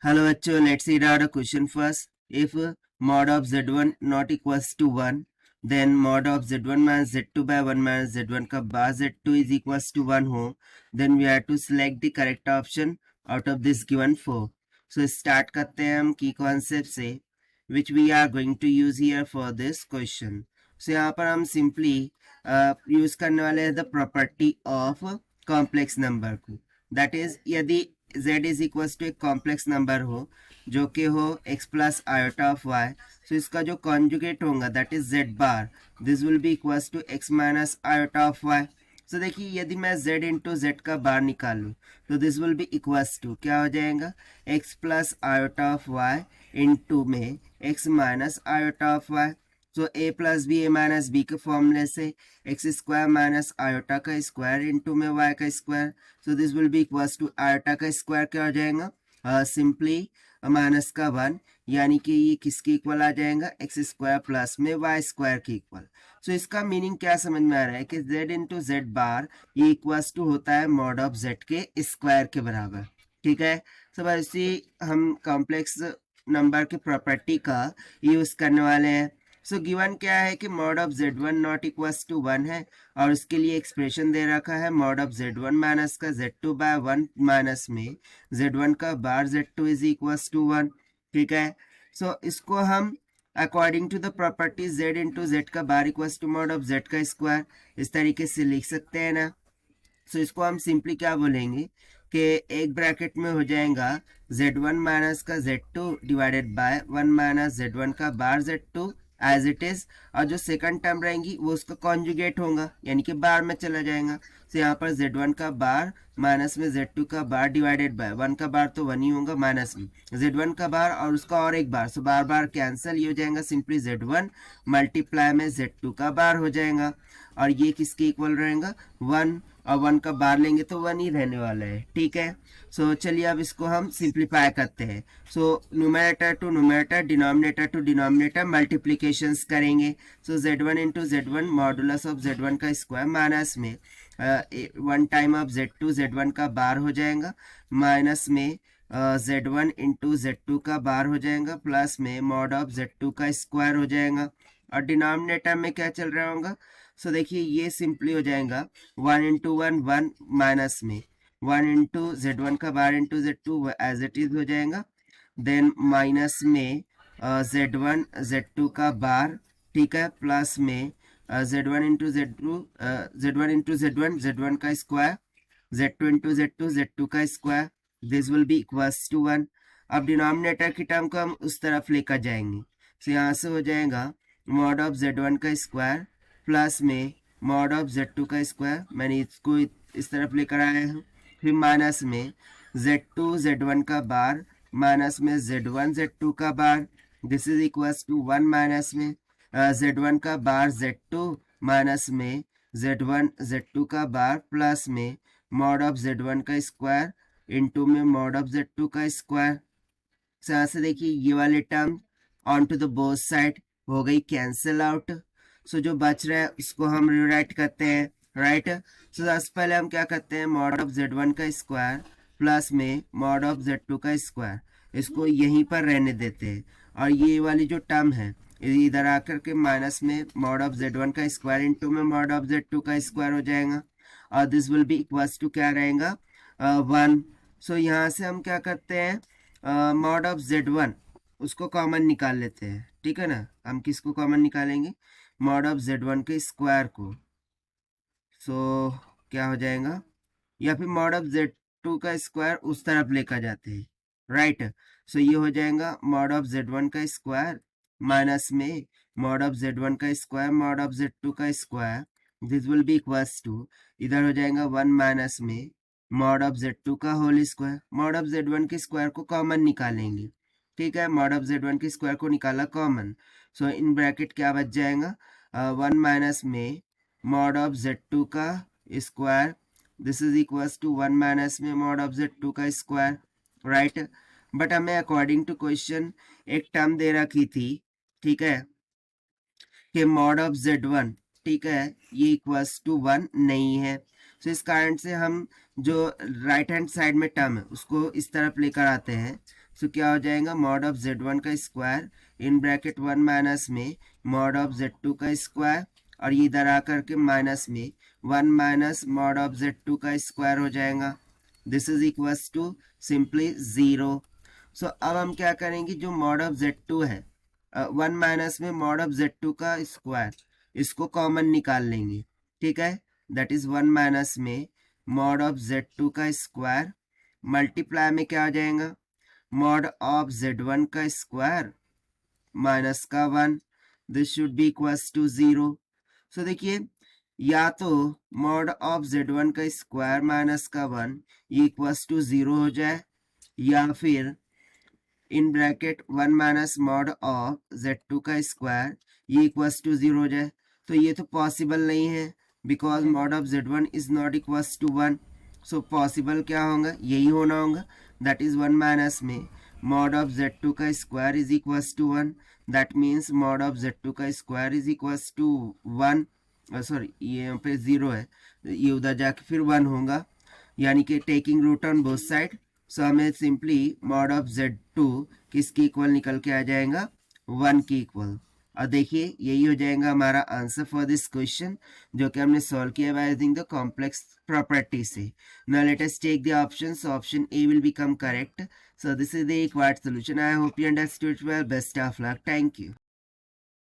Hello bachcho, let's read out a question first. If mod of z1 not equals to 1, then mod of z1 minus z2 by 1 minus z1 का bar z2 is equals to 1 हो, then we have to select the correct option out of this given 4. So start करते हैं हम key concept से, which we are going to use here for this question. So यहाँ पर हम simply use करने वाले हैं the property of complex number को. That is, यदि z इज इक्वल टू एक कॉम्प्लेक्स नंबर हो जो कि हो x plus iota of y, so इसका जो कॉन्जुगेट होगा that is z bar, this will be equal to x minus iota of y. So देखिए यदि मैं z इंटू जेड का बार निकालूं तो this will be equal to क्या हो जाएगा, x plus iota of y into में x minus iota of y. So a plus B A minus B के फॉर्मूले से एक्स स्क्वायर माइनस आयोटा का स्क्वायर इंटू में y का square. So this will be equals to iota का square क्या हो जाएगा, सिंपली माइनस का 1, यानी कि ये किसके इक्वल आ जाएगा, एक्स स्क्वायर प्लस में y स्क्वायर के इक्वल. सो इसका मीनिंग क्या समझ में आ रहा है कि z इंटू जेड बार ये इक्वल्स टू होता है मॉड ऑफ z के स्क्वायर के बराबर. ठीक है, सब ऐसी हम कॉम्प्लेक्स नंबर की प्रॉपर्टी का यूज करने वाले हैं. सो गिवन क्या है कि mod of z1 not equals to 1 है और उसके लिए एक्सप्रेशन दे रखा है मॉड ऑफ z1 माइनस का z2 बाय 1 माइनस में z1 का बार z2 इज इक्वल्स टू 1. ठीक है, सो इसको हम according to the property z into z का bar equals to mod of z का स्क्वायर इस तरीके से लिख सकते हैं ना. सो इसको हम सिंपली क्या बोलेंगे कि एक ब्रैकेट में हो जाएगा z1 माइनस का z2 divided by 1 minus z1 का बार z2 एज इट इज, और जो सेकंड टर्म रहेंगी वो उसका कॉन्जुगेट होगा यानी कि बार में चला जाएगा. तो यहाँ पर z1 का बार माइनस में z2 का बार डिवाइडेड बाय 1 का बार तो 1 ही होगा माइनस में z1 का बार और उसका और एक बार, सो बार बार कैंसिल, ये हो जाएगा सिंपली z1 मल्टीप्लाई में z2 का बार हो जाएगा और ये किसके इक्वल रहेगा 1, और 1 का बार लेंगे तो 1 ही रहने वाला है. ठीक है, सो चलिए अब इसको हम सिंप्लीफाई करते हैं. So numerator to numerator, denominator to denominator multiplications करेंगे. So z1 into z1 modulus of z1 का स्क्वायर माइनस में 1 टाइम ऑफ z2 z1 का बार हो जाएगा माइनस में z1 इंटू z2 का बार हो जाएगा प्लस में मॉड ऑफ z2 का स्क्वायर हो जाएगा और डिनोमिनेटर में क्या चल रहा होगा. सो देखिए ये सिंपली हो जाएगा 1 इंटू 1 1 माइनस में 1 इंटू z1 का bar into z2 as it is हो जाएगा, देन माइनस में z1 z2 का बार, ठीक है, प्लस में z1 into z2 z1 into z1 का स्क्वायर, z2 इंटू z2 का square, this will be equals to 1. अब डिनोमिनेटर की टर्म को हम उस तरफ लेकर जाएंगे. सो यहाँ से हो जाएगा मॉड ऑफ z1 का स्क्वायर प्लस में मॉड ऑफ z2 का स्क्वायर, मैंने इसको इस तरफ लेकर आया हूँ, फिर माइनस में z2 z1 का बार माइनस में z1 z2 का bar, this is equals to 1 minus में z1 का बार z2 माइनस में z1 z2 का बार प्लस में मॉड ऑफ z1 का स्क्वायर इंटू में मॉड ऑफ z2 का स्क्वायर. यहाँ से देखिए ये वाले term on to the both side हो गई कैंसिल आउट. सो जो बच रहा है उसको हम रिराइट करते हैं, राइट. सो सबसे पहले हम क्या करते हैं मॉड ऑफ z1 का स्क्वायर प्लस में मॉड ऑफ z2 का स्क्वायर, इसको यहीं पर रहने देते हैं और ये वाली जो टर्म है इधर आकर के माइनस में मॉड ऑफ z1 का स्क्वायर इंटू में मॉड ऑफ z2 का स्क्वायर हो जाएगा और this will be equals to क्या रहेगा 1. सो यहाँ से हम क्या करते हैं मॉड ऑफ z1 उसको कॉमन निकाल लेते हैं. ठीक है ना, हम किसको कॉमन निकालेंगे, मॉड ऑफ z1 के स्क्वायर को. सो क्या हो जाएगा, या फिर मॉड ऑफ z2 का स्क्वायर उस तरफ लेकर जाते हैं, राइट. सो ये हो जाएगा मॉड ऑफ z1 का स्क्वायर माइनस में मॉड ऑफ z1 का स्क्वायर मॉड ऑफ z2 का square, this will be equals to, इधर हो जाएगा 1 माइनस में मॉड ऑफ z2 का whole square. Mod of z1 के स्क्वायर को कॉमन निकालेंगे. ठीक है, मॉड ऑफ z1 के स्क्वायर को निकाला कॉमन. सो इन ब्रैकेट क्या बच जाएगा 1 माइनस में मॉड ऑफ z2 का square, this is equals to 1 minus में मॉड ऑफ z2 का स्क्वायर, राइट. बट हमें अकॉर्डिंग टू क्वेश्चन एक टर्म दे रखी थी, ठीक है, कि मॉड ऑफ z1, ठीक है, ये इक्वल्स टू 1 नहीं है. सो इस कारण से हम जो राइट हैंड साइड में टर्म है उसको इस तरफ लेकर आते हैं. सो क्या हो जाएगा, मॉड ऑफ z1 का स्क्वायर इन ब्रैकेट 1 माइनस में मॉड ऑफ z2 का स्क्वायर, और ये इधर आकर के माइनस में 1 माइनस मॉड ऑफ z2 का स्क्वायर हो जाएगा. This is equals to simply 0. So अब हम क्या करेंगे, जो मॉड ऑफ z2 है 1 माइनस में मॉड ऑफ z2 का स्क्वायर, इसको कॉमन निकाल लेंगे. ठीक है, दैट इज 1 माइनस में मॉड ऑफ z2 का स्क्वायर मल्टीप्लाई में क्या आ जाएगा, मॉड ऑफ z1 का स्क्वायर माइनस का 1. This should be equals to 0. So देखिए, या तो मॉड ऑफ z1 का स्क्वायर माइनस का 1 इक्वल्स टू 0 हो जाए, या फिर in bracket 1 minus mod of z2 का स्क्वायर ये इक्वल्स टू 0 हो जाए. तो ये तो पॉसिबल नहीं है, because mod of z1 is not equals to 1. So possible क्या होगा, यही होना होगा, दैट इज 1 माइनस में मॉड ऑफ z2 का square is equals to 1. That means mod of z2 का square is equals to 1. Sorry, ये यहाँ पे 0 है, ये उधर जाके फिर 1 होगा, यानी कि taking root on both side. So हमें सिंपली मॉड ऑफ z2 किसकी इक्वल निकल के आ जाएगा, 1 की इक्वल. और देखिए, यही हो जाएगा हमारा आंसर फॉर दिस क्वेश्चन, जो कि हमने सॉल्व किया by using the complex property से. Now let us take the options. Option A will become correct. So this is the required solution. I hope you understood well. Best of luck. Thank you.